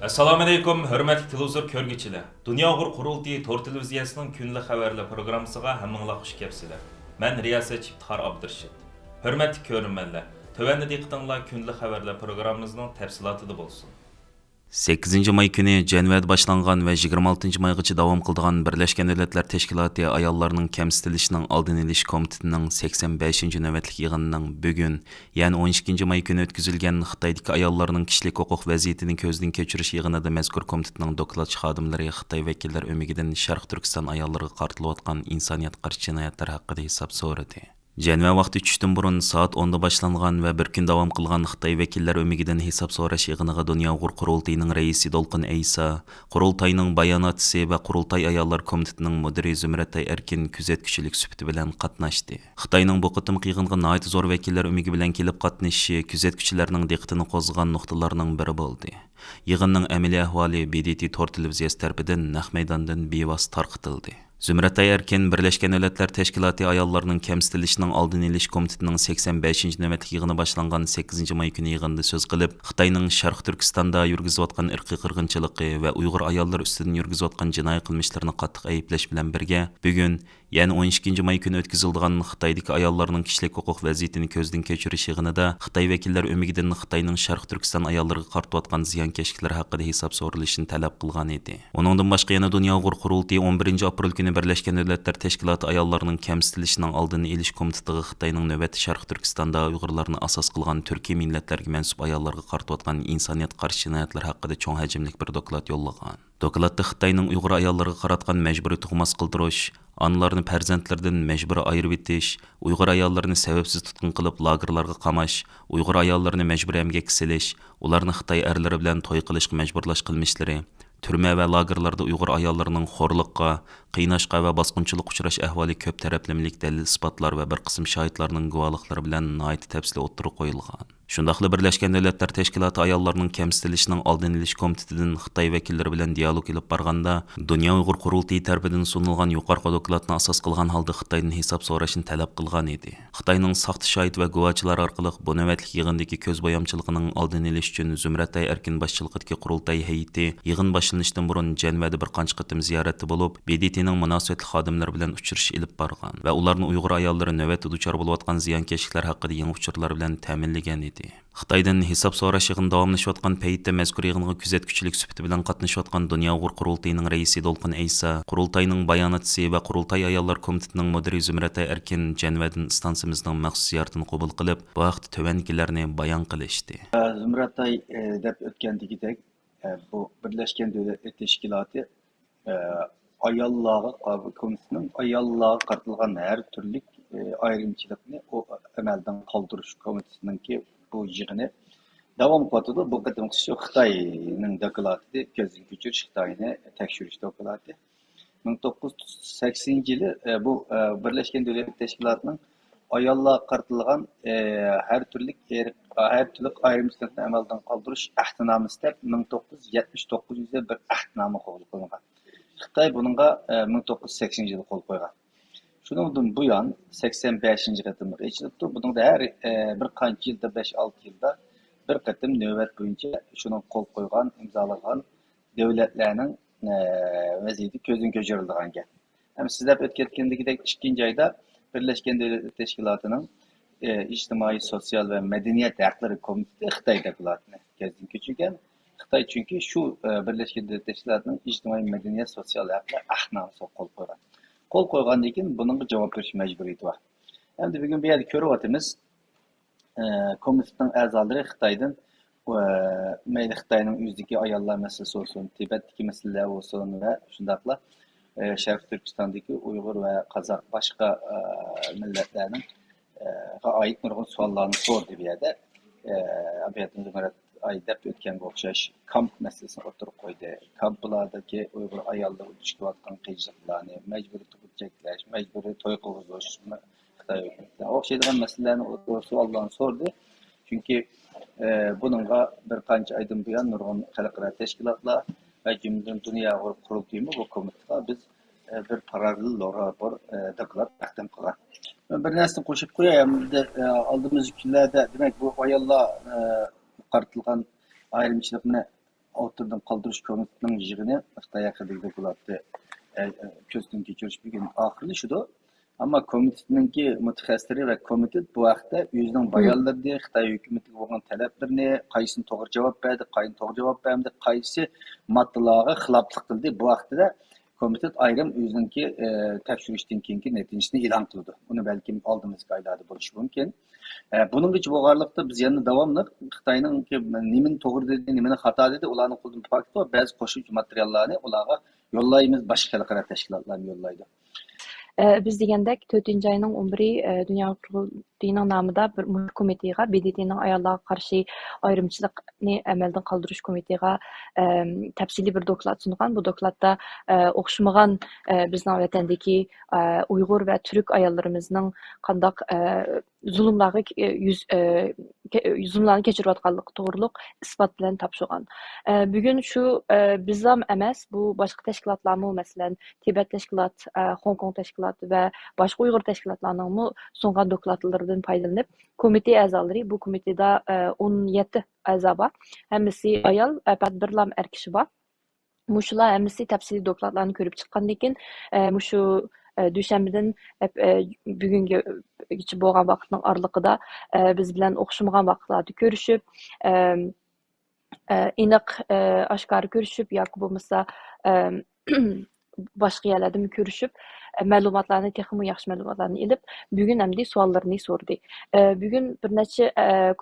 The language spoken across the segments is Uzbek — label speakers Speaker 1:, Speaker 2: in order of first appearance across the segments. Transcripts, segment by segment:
Speaker 1: Assalomu alaykum, hurmatli televizor ko'rguvchilar. Dunyo Uyg'ur qurultiyi Tor televiziyasining kunlik xabarlar programmasiga hammanglar xush kelibsizlar. Men riyosatchi Iftixor Abdurashid. Hurmatli ko'ruvchilar, tövəndə diqqətinizlər kunlik xabarlar programmamızın təfsilatında bo'lsin. 8 may kuni Jenevada boshlangan va 26 maygacha davom qiladigan Birlashgan Davlatlar Tashkiloti ayollarning kamsitilishining oldini olish komitetining 85-navbatlik yig'inining bugun, ya'ni 12 may kuni o'tkazilgan Xitoydagi ayollarning kishilik huquq vaziyatini ko'zdan kechirish yig'inida mazkur komitetning dokladchi xodimlari Xitoy vakillari o'migidan Sharq Turkiston ayollariga qaratilayotgan insoniyat qarshi jinoyatlar haqida hisob so'radi. Jeneva vaqti tushdan burun soat 10da boshlangan va bir kun davom qilgan Xitoy vakillari o'migidan hisob so'rash yig'iniga Dunyo Uyg'ur qurultayining raisi Dolqin Aysa, qurultayning bayonotchisi va qurultay ayollar komitetining mudiri Zumratay Erkin kuzatuvchilik sifati bilan qatnashdi. Xitoyning bu qitimqi yig'inga nihoyat zo'r vakillar o'migi bilan kelib qatnashishi kuzatuvchilarning diqqatini qo'zg'agan nuqtalarning biri bo'ldi. Yig'inning amaliy ahvoli BDT Tor televiziyasi tomonidan naq maydondan bevosita tarqatildi. Zumratay Erkin Birlashgan Davlatlar Tashkiloti ayollarning kamsitilishining oldini olish komitetining 85-navbatlik yig'ini boshlangan 8 may kuni yig'inda so'z qilib, Xitoyning Sharq Turkistonda yurgizayotgan irqiy qirg'inchiligi va Uyg'ur ayollar ustidan yurgizayotgan jinoiy qilmishlarini qattiq ayiblash bilan birga, bugun ya'ni 12 may kuni o'tkazilgan Xitoydagi ayollarning kishilik huquq vaziyatini ko'zdan kechirish yig'inida Xitoy vakillari o'migidan Xitoyning Sharq Turkiston ayollariga qaratayotgan ziyonkashliklar haqida hisob so'ralishini talab qilgan edi. Uningdan boshqa yana Dunyo Uyg'ur qurultiyi 11 aprel kuni Birlashgan Davlatlar Tashkiloti ayollarning kamsitilishining oldini olish komitetiga Xitoyning navbatda Sharq Turkistonda Uyg'urlarni asos qilgan turkiy millatlarga mansub ayollarga qaratayotgan insoniyat qarshi jinoyatlar haqida cho'ng hajmli bir doklad yo'llagan. Dokladda Xitoyning Uyg'ur ayollarga qaratgan majburiy tug'mas qildirish, onlarni farzandlaridan majburiy ayirib etish, Uyg'ur ayollarini sababsiz tutqun qilib lagerlarga qamash, Uyg'ur ayollarini majburiy emgakka silish, ularni Xitoy erlari bilan to'y qilishga majburlash qilmishlari, turma va lagerlarda Uyg'ur ayollarining xo'rliqqa, qiynashqa va bosqinchilik uchrash ahvoli ko'p taraflamalik dalil isbotlar va bir qism shohidlarning guvohliklari bilan nihoyat tafsili o'ttirib qo'yilgan. Shundaqla Birlashgan Davlatlar Tashkiloti ayollarning kamsitilishining oldini olish komitetidan Xitoy vakillari bilan dialog olib borganda, Dunyo Uyg'ur qurultiyi tomonidan sunilgan yuqorqi dokladni asos qilgan holda Xitoydan hisob so'rashni talab qilgan edi. Xitoyning soxta shohid va guvohchilar orqali bu navbatlik yig'indagi ko'z boyamchiligining oldini olish uchun Zumratay Erkin boshchiligidagi qurultay hay'ati yig'in boshlanishidan burun Jenevada bir qancha qitim ziyoratda bo'lib, BDTning munosabatli xodimlari bilan uchrashish olib borgan va ularni Uyg'ur ayollari navbatda duchor bo'layotgan ziyonkashliklar haqida yangi uchurlar bilan ta'minlagan edi. Xitoydan hisob so'rash yig'ini davomlashayotgan paytda mazkur yig'inga kuzatuvchilik sifati bilan qatnashayotgan Dunyo Uyg'ur qurultayining raisi Dolqin Aysa, qurultayning bayonotchisi va qurultay ayollar komitetining mudiri Zumratay Erkin Jenevadan stansimizning maxsus ziyoratini qabul qilib, bu haqda tovankilarni bayon qilishdi.
Speaker 2: Zumratay deb o'tgandagidek, bu Birlashgan Davlatlar Tashkiloti ayollarga komitetining ayollarga qaratilgan har turli ayrımchilikni o amaldan qoldirish komitetininki bu yig'ini davom qiladi. Bu qadimki shu Xitoyning dokladi, ko'zdan kechirish Xitoyni tekshirish dokladi. 1980-yili bu Birlashgan Davlatlar Tashkilotining ayollarga qaratilgan har turli ayrımchilikni amaldan qoldirish ahdnomasida 1979-yilda bir ahdnoma qabul qilingan. Xitoy buningga 1980-yilda qo'l qo'ygan. Şundan bu yan 85. qatımlık içilipti. Bunun da her bir qancha yılda 5-6 yılda bir qatım növbet boyunca şunun qol qo'ygan, imzalagan devletlerinin vaziyeti ko'zdan kechirilgan gap. Hem sizlar o'tkazgandagidek 2 ayda Birleşken Devletler Teşkilatı'nın ijtimoiy, sosyal ve medeniyet hakları komiteti Xitoy dokladini ko'zdan kechirgan. Xitoy çünkü şu Birleşken Devletler Teşkilatı'nın ijtimoiy, medeniyet, sosyal haklar ahnamasiga qo'l qo'ygan. Qo'l qo'ygandan keyin buningga javob berish majburiyati bor. Endi bugun bu yerda ko'ryapmiz, komitetning a'zolari Xitoydan mayli Xitoyning o'zidagi ayollar masalasi bo'lsin, Tibetdagi masalalar bo'lsin va shundaqla Sharq Turkistondagi Uyg'ur va Qozoq boshqa millatlarning oid nurg'un savollarni so'rdi bu yerda. Aydab o'tganga o'xshash kamp masalasini o'tirib qo'ydi. Kamplardagi Uyg'ur ayollar uchishayotgan qiyinchiliklarni, majburiy tug'ut cheklash, majburiy to'y qilg'izish, Xitoy hukumati o'xshaydigan masalalarni savollarni so'rdi. Chunki buningga bir qancha oydan buyon nurg'un xalqaro tashkilotlar va jumladan Dunyo Uyg'ur qurultiyi bu komitetiga biz bir parallel rapor doklad taqdim qilgan. Bir narsani qo'shib qo'yayım. Aldığımız günlerde demek bu ayollar qaratilgan ayrımchilikni o'tirdan qoldirish komitetining yig'ini Xitoy haqidagi dokladni ko'zdan kechirish bugun oxirlashidu. Ammo komitetninki mutaxassislari va komitet bu haqda o'zining bayonlarida Xitoy hukumatiga bo'lgan talablarni qaysini to'g'ri javob berdi, qaysi to'g'ri javob bermadi, qaysi moddalarga xiloflik qildi. Bu haqda komitet ayrim o'zininki tekshirishdan keyingi natijasini e'lon qildi. Buni balkim oldimizga aylarda bo'lishi mumkin. Bunun için bu varlıkta biz yanı devamlı Xitayning nimani to'g'ri dedi, nimani xato dedi, ularning qo'ldan fakti va ba'zi qo'shimcha materiallarni ularga yollaymiz, boshqa xalqaro tashkilotlarga yollaydi.
Speaker 3: Biz degandek 4 ayının 11'i Dünya Qurultayının namida bir komitega, BDT'nin ayollarga qarshi ayrımçılıqni amaldan qaldırış komitega tafsili bir doklad sungan. Bu dokladda o'xshamagan bizning vatandagi Uyg'ur va Türk ayollarımızning qandaq zulmlarga zulmlarni kechirayotganligi to'g'riliq isbot bilan topshirgan. Bugun shu bizam emas, bu boshqa tashkilotlarmi, masalan, Tibet tashkilot, Hong Kong tashkilot va boshqa Uyg'ur tashkilotlarning sungan dokladlardan foydalanib, komite a'zolari bu komiteda 17 a'zo bor. Hammasi ayol, faqat birlam er kishi bor. Mushular hammasi tafsiliy dokladlarni ko'rib chiqqandan keyin mushu Dushanbadan bugungacha bo'lgan vaqtning oralig'ida biz bilan o'xshamagan vaqtlarda ko'rishib, aniq oshkora ko'rishib yoki bo'lmasa boshqa yerlarda ko'rishib, ma'lumotlarni, texnik yaxshi ma'lumotlarni olib, bugun hamda savollarni so'rdi. Bugun bir necha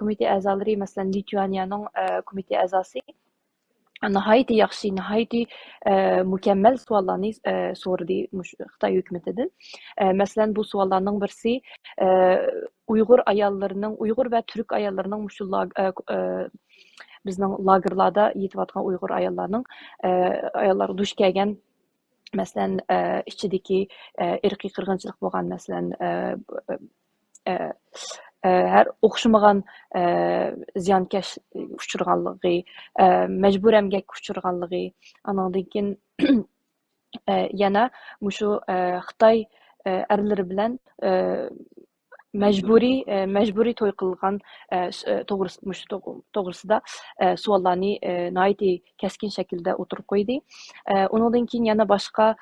Speaker 3: komite a'zolari, masalan, Litvaniyaning komite a'zosi nihoyatda yaxshi, nihoyatda mukammal savollarni so'radi Xitoy hukumatidan. Masalan, bu savollarning birisi Uyg'ur ayollarining, Uyg'ur va Turk ayollarining mushullar bizning lagerlarda yetayotgan Uyg'ur ayollar duch kelgan, masalan, ichidagi irqiy qirg'inchilik bo'lgan, masalan, her o'xshamagan ziyankash uchirganligi, majbur emgak uchirganligi, andan keyin yana mushu Xitoy erlari bilan mecburi to'y qilgan to'g'risida savollarni nihoyatda keskin shaklda o'tirib qo'ydi. Undan keyin yana boshqa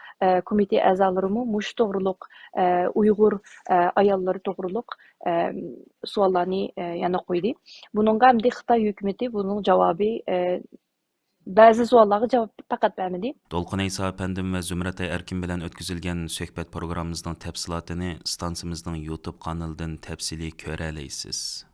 Speaker 3: komite a'zolarimi mush to'g'riliq Uyg'ur ayollari to'g'riliq savollarni yana qo'ydi. Buningga hamda Xitoy hukumati buning javobi ba'zi savollarga javob faqat bermedi.
Speaker 1: Dolqun Aysa Efendim ve Zümrət Erkin bilan o'tkazilgan suhbat programımızın tafsilotini stansimizning YouTube kanalidan tafsili ko'ralaysiz.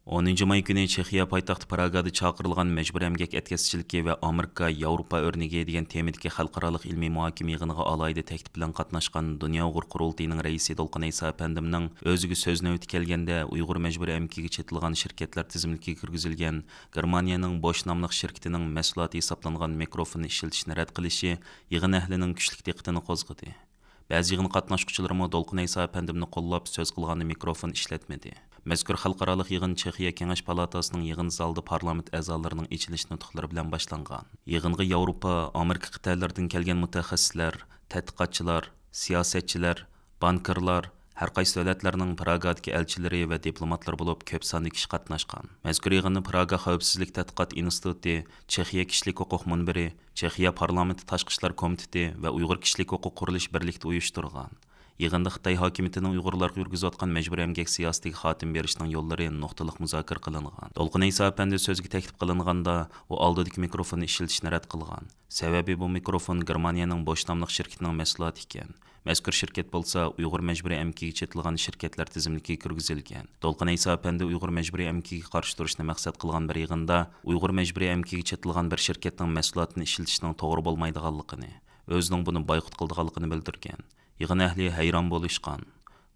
Speaker 1: 10 may günü Çexiya poytaxti Pragada chaqirilgan majburiy emgak etkazchiligi va Amerika, Yevropa o'rniga degan temadagi xalqaro ilmiy muhokama yig'iniga alayda taklif bilan qatnashgan Dunyo Uyg'ur qurultayining raisi Dolqun Aysa Efendimning o'ziga so'z navbati kelganda Uyg'ur majburiy emgakiga chetilgan shirkatlar tizimligiga kirgizilgan Germaniyaning Bosch nomli shirkatining mahsuloti hisoblangan mikrofonni ishlatishni rad qilishi yig'in ahlining kuchli diqqatini qo'zg'adi. Ba'zi yig'in qatnashuvchilarimi Dolqun Aysa Efendimni qo'llab so'z qilgan mikrofon ishlatmadi. Mazkur xalqaro yig'in Chexiya Kengash palatasining yig'in zalida parlament a'zolarining ichilish nutqlari bilan boshlangan. Yig'inga Yevropa, Amerika qit'alaridan kelgan mutaxassislar, tadqiqotchilar, siyosatchilar, bankirlar, har qaysi davlatlarning Pragadagi elchilari va diplomatlar bo'lib ko'p sonli kishi qatnashgan. Mazkur yig'inni Praga Xavfsizlik tadqiqot instituti, Chexiya kishilik huquq munbiri, Chexiya parlamenti tashqi ishlar komiteti va Uyg'ur kishilik huquq qurilish birlikda uyushtirgan. Yig'inda Xitoy hokimiyatining Uyg'urlarga yurgizayotgan majburiy emgak siyosatiga xotim berishning yo'llari nuqtaliq muzokara qilingan. Dolqun Aysa Efendi so'zga taklif qilinganda u oldidagi mikrofonni ishlatishni rad qilgan. Sababi bu mikrofon Germaniyaning Bosch nomli shirkatining mahsuloti ekan. Mazkur shirkat bo'lsa Uyg'ur majburiy emgakiga chetilgan shirkatlar tizimligiga kirgizilgan. Dolqun Aysa Efendi Uyg'ur majburiy emgakiga qarshi turishni maqsad qilgan bir yig'inda Uyg'ur majburiy emgakiga chetilgan bir shirkatning mahsulotini ishlatishning to'g'ri bo'lmaydiganligini, o'zining buni boyqut qildiganligini bildirgan. Yig'in ahli hayron bo'lishgan.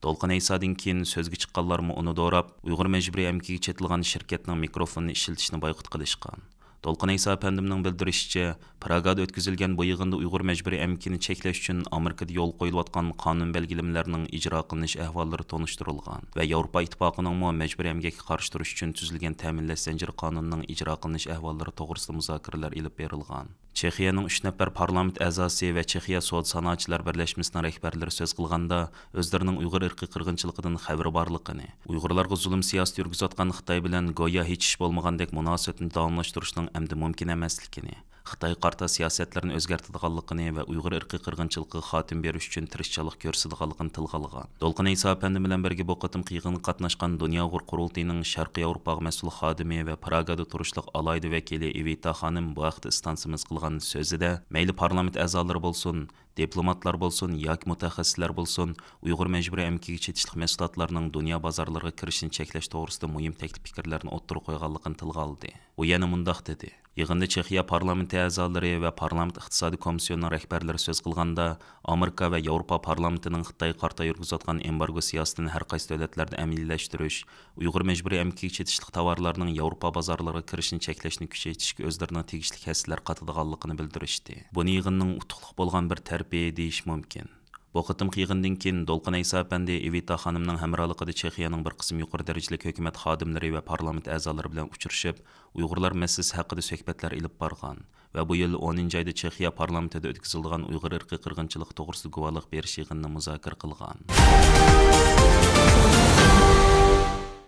Speaker 1: Dolqun Aysadan keyin so'zga chiqqanlarmi uni do'rab, Uyg'ur majburiy emgakiga chetilgan shirkatning mikrofonni ishlatishni boyqut qilishgan. Dolqun Aysa Efendimning bildirishicha, Pragada o'tkazilgan bu yig'inda Uyg'ur majburiy emgakini cheklash uchun Amerikada yo'l qo'yilayotgan qonun belgilamalarining ijro qilinish ahvollari tonishtirilgan va Yevropa ittifoqining majburiy emgakka qarshi turish uchun tuzilgan ta'minlash zanjiri qonunining ijro qilinish ahvollari to'g'risida muzokaralar olib berilgan.
Speaker 4: Чехияның 3 нәфәр парламент әгъзасы ва Чехия Savdo sanoatchilar birlashmasining rahbarlari so'z qilganda o'zlarining Uyg'ur irqiy qirg'inchiligidan xabari borligini, Uyg'urlarga zulm siyosati yurgizayotgan Xitoy bilan go'yo hech ish bo'lmagandek munosabatni davomlashtirishning endi mumkin emasligini, Xitoy qarta siyosatlarini o'zgartirganligini va Uyg'ur irqiy qirg'inchiligiga xotim berish uchun tirishchilik ko'rsatganligini tilga olgan. Dolqin Isa apandi bilan birga bu qatim qiyg'inga qatnashgan Dunyo Uyg'ur qurultiyining Sharqiy Yevropaga mas'ul xodimi va Pragada turishliq alayda vakili Evita xonim bu vaqtda istansimiz qilgan so'zida mayli parlament a'zolari bo'lsin, diplomatlar bo'lsin yoki mutaxassislar bo'lsin, Uyg'ur majburiy amkiga chetishlik mahsulotlarining dunyo bozorlariga kirishini cheklash to'g'risida muhim taklif fikrlarni o'ttirib qo'yganligini tilga oldi. U yana mundaq dedi: Yig'inda Chexiya parlamenti a'zolari va parlament iqtisodiy komissionining rahbarlari so'z qilganda, Amerika va Yevropa parlamentining Xitoy qarta yurgizayotgan embargo siyosatini har qaysi davlatlarda amaliylashtirish, Uyg'ur majburiy amkiga chetishlik tovarlarining Yevropa bozorlariga kirishini cheklashni kuchaytirishga o'zlarining tegishli haslar qatadiganligini bildirishdi. Buni yig'inning utuqliq bo'lgan bir tarbiya deyish mumkin. Bu qitimki yig'indan keyin Dolqin Isa apandi Evita xonimning hamrohligida Chexiyaning bir qism yuqori darajali hukumat xodimlari va parlament a'zolari bilan uchrashib, Uyg'urlar masalasi haqida suhbatlar olib borgan va bu yil 10-oyda Chexiya parlamentida o'tkazilgan Uyg'ur irqiy qirg'inchiligi to'g'risida guvohlik berish yig'inini muzokara qilgan.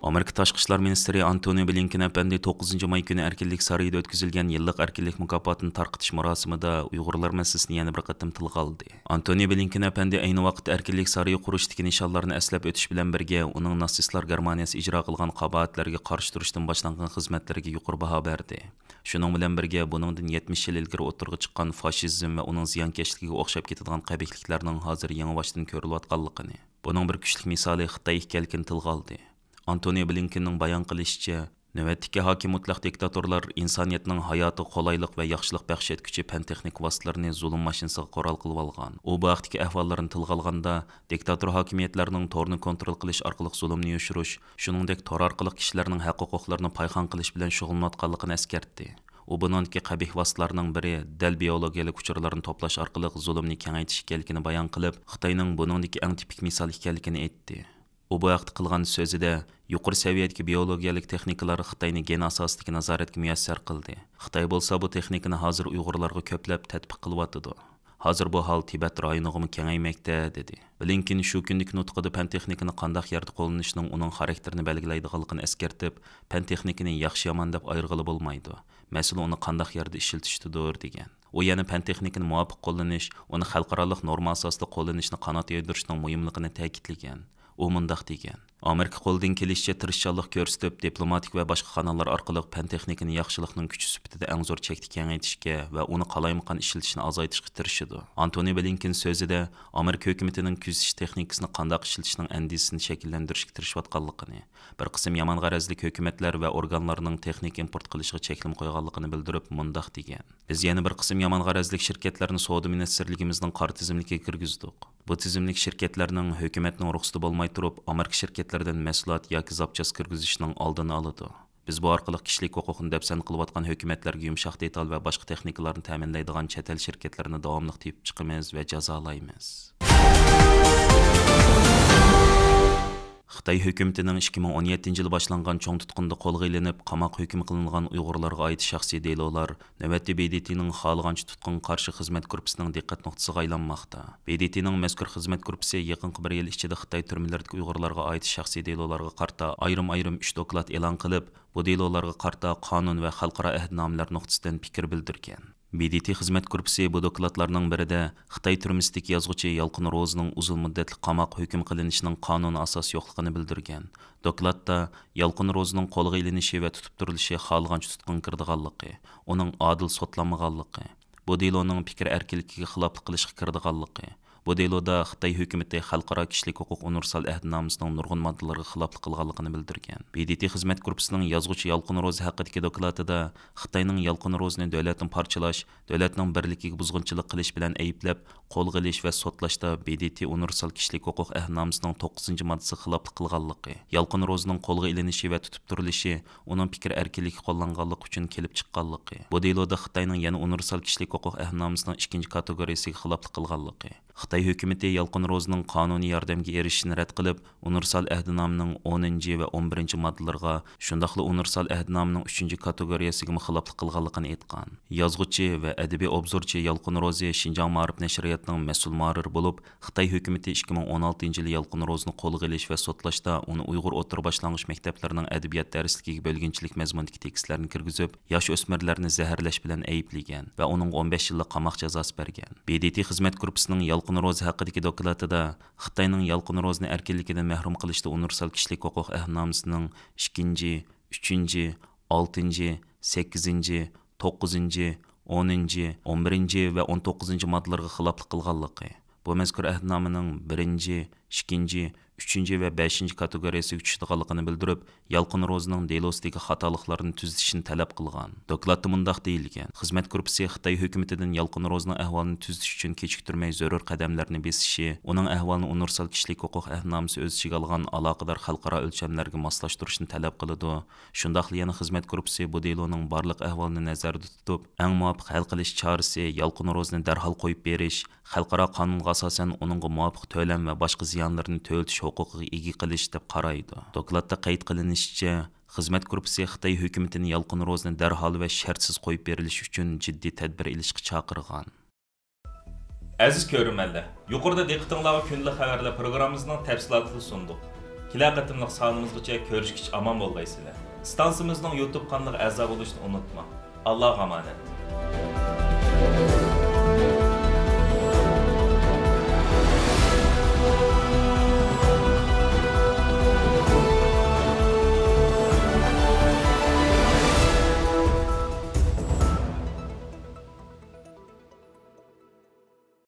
Speaker 4: Amerika Tashqi ishlar ministri Antony Blinken apandi 9 may kuni Erkinlik sarayida o'tkazilgan yillik erkinlik mukofotini tarqatish marosimida Uyg'urlar masalasini yana bir qatim tilga oldi. Antony Blinken apandi ayni vaqtda Erkinlik sarayi qurishdagi nishonlarni eslab o'tish bilan birga uning natsistlar Germaniyasi ijro qilgan qabohatlarga qarshi turishdan boshlangan xizmatlariga yuqori baho berdi. Shuning bilan birga buningdan 70 yil ilgari o'tirg'i chiqqan fashizm va uning ziyonkashligiga o'xshab ketadigan qabihliklarning hozir yangi boshdan ko'rilayotganligini, buning bir kuchli misoli Xitoy ekanligini tilga oldi. Antony Blinkenning bayon qilishicha, navbatdagi hokim mutlaq diktatorlar insoniyatning hayoti qolaylik va yaxshilik baxsh etuvchi fan-texnik vositalarni zulm mashinasiga qoral qilib olgan. U bu vaqtdagi ahvollarni tilga olganda, diktator hokimiyatlarning to'rni kontrol qilish orqali zulmni yoshirish, shuningdek tor orqali kishilarning haq-huquqlarini payqon qilish bilan shug'ullanayotganligini eskartdi. U buningki qabih vositalarning biri dal biologiyalik uchurlarni to'plash orqali zulmni kengaytirish ekanligini bayon qilib, Xitoyning buningki eng tipik misol ekanligini aytdi. U bu vaqt qilgan so'zida yuqori saviyadagi biologiyalik texnikalar Xitoyni gen asosidagi nazoratga muyassar qildi. Xitoy bo'lsa bu texnikani hozir Uyg'urlarga ko'plab tatbiq qilyapti. Hozir bu hol Tibet rayoniga kengaymoqda dedi. Blinken shu kunlik nutqida fan texnikani qanday yerda qo'llanishining uning xarakterini belgilaydiganligini eskartib, fan texnikani yaxshi-yomon deb ayirg'ili bo'lmaydi. Masala uni qanday yerda ishlatishdir degan. U yana fan texnikani muvofiq qo'llanish, uni xalqaro norma asosida qo'llanishni qanot yoydirishning muhimligini ta'kidlagan. U mundaq degan: Amerika qo'ldan kelishicha tirishchilik ko'rsatib, diplomatik va boshqa kanallar orqali fan texnikani yaxshilikning kuchi sifatida eng zo'r chekda kengaytirishga va uni qalaymaqan ishlatishni azaytishga tirishadi. Antony Blinken so'zida Amerika hukumatining kuzish texnikasini qanday ishlatishning andisini shakllantirishga tirishayotganligini, bir qism yomon g'arazli hukumatlar va organlarning texnik import qilishiga cheklim qo'yganligini bildirib, mundaq degan: Biz yana bir qism yomon g'arazli shirkatlarni savdo ministrligimizning qora tizimligiga kirgizdik. Bu tizimlik shirkatlarning hukumatning ruxsati bo'lmay turib, Amerika shirkatlaridan mahsulot yoki zapchas kirgizishning oldini oladi. Biz bu orqali kishilik huquqini dafsan qilayotgan hukumatlarga yumshoq detal va boshqa texnikalarni ta'minlaydigan chet el shirkatlarini davomli tepib chiqamiz va jazolaymiz. Xitoy hukumatining 2017-yil boshlangan cho'ng tutqunda qo'lga ilinib, qamoq hukmi qilingan Uyg'urlarga oid shaxsiy delolar navbatda BDTning xohlagancha tutqunga qarshi xizmat gruppasining diqqat nuqtasiga aylanmoqda. BDTning mazkur xizmat gruppasi yaqinqi bir yil ichida Xitoy turmalardagi Uyg'urlarga oid shaxsiy delolarga qarta ayrim-ayrim 3 doklad e'lon qilib, bu delolarga qarta qonun va xalqaro ahdnomalar nuqtasidan fikr bildirgan. BDT xizmat gruppasi bu dokladlarning birida Xitoy turmasidagi yozuvchi Yalqin Ro'zning uzun muddatli qamoq hukm qilinishining qonuniy asos yo'qligini bildirgan. Dokladda Yalqin Ro'zning qo'lga ilinishi va tutib turilishi xohlagancha tutqun kirdiganligi, uning adil sotlanmaganligi, bu deloning fikr erkinligiga xiloflik qilishga kirdiganligi, bu deloda Xitoy hukumati xalqaro kishilik huquq universal ahdnomasining nurg'un moddalariga xiloflik qilganligini bildirgan. BDT xizmat gruppasining yozuvchi Yalqin Ro'z haqidagi dokladida Xitoyning Yalqin Ro'zni davlatni parchalash, davlatning birligiga buzg'unchilik qilish bilan ayblab, qo'lga olish va sotlashda BDT universal kishilik huquq ahdnomasining 9-moddasiga xiloflik qilganligi, Yalqin Ro'zning qo'lga ilinishi va tutib turilishi uning fikr erkinligi qo'llanganligi uchun kelib chiqqanligi, bu deloda Xitoyning yana universal kishilik huquq ahdnomasining 2-kategoriyasiga xiloflik qilganligi, Xitoy hukumatı Yalqın Rozining qonuniy yordamga erishishini rad qilib, Universal ahdinomaning 10 va 11 moddalariga, shundaqla Universal ahdinomaning 3-kategoriyasiga xiloflik qilganligini aytgan. Yozuvchi va adabiy obzorchi Yalqın Rozi Xinjiang Ma'rif nashriyatining mas'ul muharrir bo'lib, Xitoy hukumatı 2016-yili Yalqın Rozini qo'lga olish va sotlashda uni Uyg'ur o'rta boshlang'ich maktablarining adabiyot darsligiga bo'lginchilik mazmunidagi tekstlarni kirgizib, yosh o'smirlarni zaharlash bilan ayblagan va uning 15 yillik qamoq jazosi bergan. BDT xizmat gruppasining Yalqın Rozi haqidagi dokladida Xitoyning Yalqın Rozini erkinligidan mahrum qilishda Universal kishilik huquq ahdnomasining 2, 3, 6, 8, 9, 10, 11 va 19 moddalariga xiloflik qilganligi. Bu mazkur ahdnomaning 1, 2, 3 va 5 kategoriyasiga tushadiganligini bildirib, Yalqın Rozining delosidagi xatoliklarni tuzatishni talab qilgan. Dokladda mundaq deyilgan: xizmat gruppasi Xitoy hukumatidan Yalqın Rozining ahvolini tuzatish uchun kechiktirmay zarur qadamlarni besishi, uning ahvolini Universal kishilik huquq ahdnomasi o'z ichiga olgan aloqador xalqaro o'lchamlarga moslashtirishni talab qiladi. Shundaqla yana xizmat gruppasi bu deloning barliq ahvolini nazarda tutib, eng muvofiq hal qilish chorasi Yalqın Rozini darhol qo'yib berish, xalqaro qonunga asosan uningga muvofiq to'lam va boshqa ziyonlarni to'latish huquqiga ega qilish deb qaraydi. Dokladda qayd qilinishicha, xizmat gruppasi Xitoy hukumatini Yalqın Rozini darhol va shartsiz qo'yib berilish uchun jiddiy tadbir olishga chaqirgan.
Speaker 1: Aziz ko'rmanlar, yuqorida diqqatingizga kunlik xabarlar programmamizning tafsilotini sundik. Kelar qatimliq sonimizgacha ko'rishgich omon bo'lgaysizlar. Stansimizning YouTube kanaliga a'zo bo'lishni unutma. Allohga omonat.